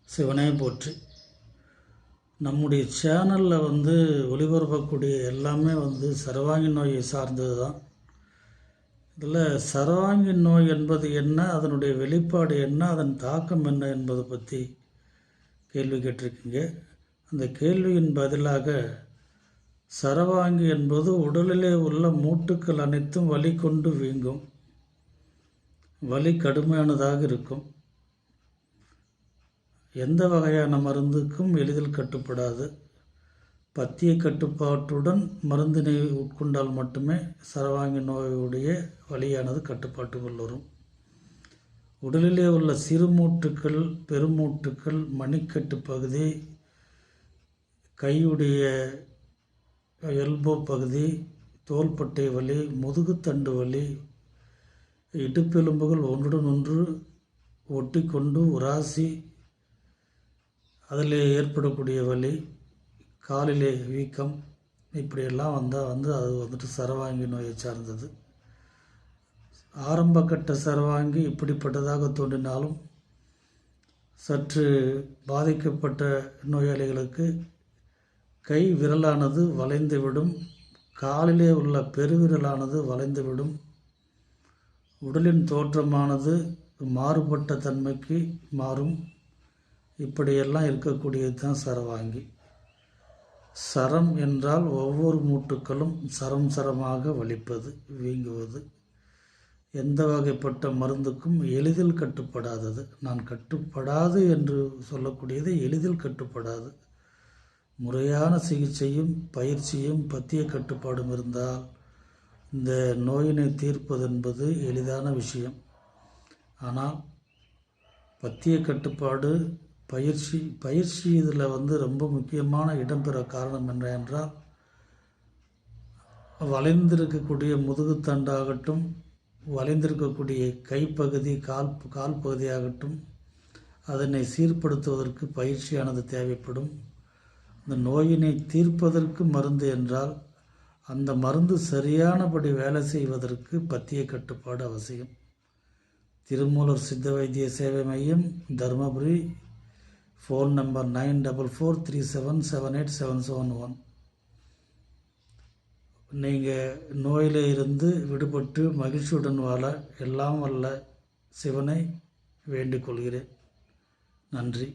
சிவனே போற்றி. நம்முடைய சேனலில் ஒளிபரப்பக்கூடிய எல்லாமே சர்வாங்கி நோயை சார்ந்தது தான். இதில் சர்வாங்கி நோய் என்பது என்ன, அதனுடைய வெளிப்பாடு என்ன, அதன் தாக்கம் என்ன என்பதை பற்றி கேள்வி கேட்டிருக்கீங்க. அந்த கேள்வியின் பதிலாக சரவாங்கி என்பது உடலிலே உள்ள மூட்டுக்கள் அனைத்தும் வலி கொண்டு வீங்கும், வலி கடுமையானதாக இருக்கும், எந்த வகையான மருந்துக்கும் எளிதில் கட்டுப்படாது. பத்திய கட்டுப்பாட்டுடன் மருந்தினை உட்கொண்டால் மட்டுமே சரவாங்கி நோயுடைய வலியானது கட்டுப்பாட்டுக்குள் வரும். உடலிலே உள்ள சிறுமூட்டுக்கள், பெருமூட்டுக்கள், மணிக்கட்டு பகுதி, கையுடைய எல்போ பகுதி, தோள்பட்டை வலி, முதுகுத்தண்டு வலி, இடுப்பெலும்புகள் ஒன்றுடன் ஒன்று ஒட்டி கொண்டு உராசி அதில் ஏற்படக்கூடிய வலி, காலிலே வீக்கம், இப்படியெல்லாம் வந்தால் அது சரவாங்கி நோயை சார்ந்தது. ஆரம்ப கட்ட சரவாங்கி இப்படிப்பட்டதாக தோன்றினாலும் சற்று பாதிக்கப்பட்ட நோயாளிகளுக்கு கை விரலானது வளைந்துவிடும், காலிலே உள்ள பெருவிரலானது வளைந்துவிடும், உடலின் தோற்றமானது மாறுபட்ட தன்மைக்கு மாறும். இப்படியெல்லாம் இருக்கக்கூடியது தான் சரவாங்கி. சரம் என்றால் ஒவ்வொரு மூட்டுக்களும் சரம் சரமாக வலிப்பது, வீங்குவது. எந்த வகைப்பட்ட மருந்துக்கும் எளிதில் கட்டுப்படாதது. நான் கட்டுப்படாது என்று சொல்லக்கூடியது எளிதில் கட்டுப்படாது. முறையான சிகிச்சையும் பயிற்சியும் பத்திய கட்டுப்பாடும் இருந்தால் இந்த நோயினை தீர்ப்பது என்பது எளிதான விஷயம். ஆனால் பத்திய கட்டுப்பாடு, பயிற்சி இதில் ரொம்ப முக்கியமான இடம்பெற காரணம் என்ன என்றால், வளைந்திருக்கக்கூடிய முதுகுத்தண்டாகட்டும், வளைந்திருக்கக்கூடிய கைப்பகுதி, கால் பகுதியாகட்டும், அதனை சீர்படுத்துவதற்கு பயிற்சியானது தேவைப்படும். இந்த நோயினை தீர்ப்பதற்கு மருந்து என்றால் அந்த மருந்து சரியானபடி வேலை செய்வதற்கு பத்திய கட்டுப்பாடு அவசியம். திருமூலர் சித்த வைத்திய சேவை மையம், தருமபுரி. Phone number 9443778771. நீங்கள் நோயிலே இருந்து விடுபட்டு மகிழ்ச்சியுடன் வாழ எல்லாம் வல்ல சிவனை வேண்டிக் கொள்கிறேன். நன்றி.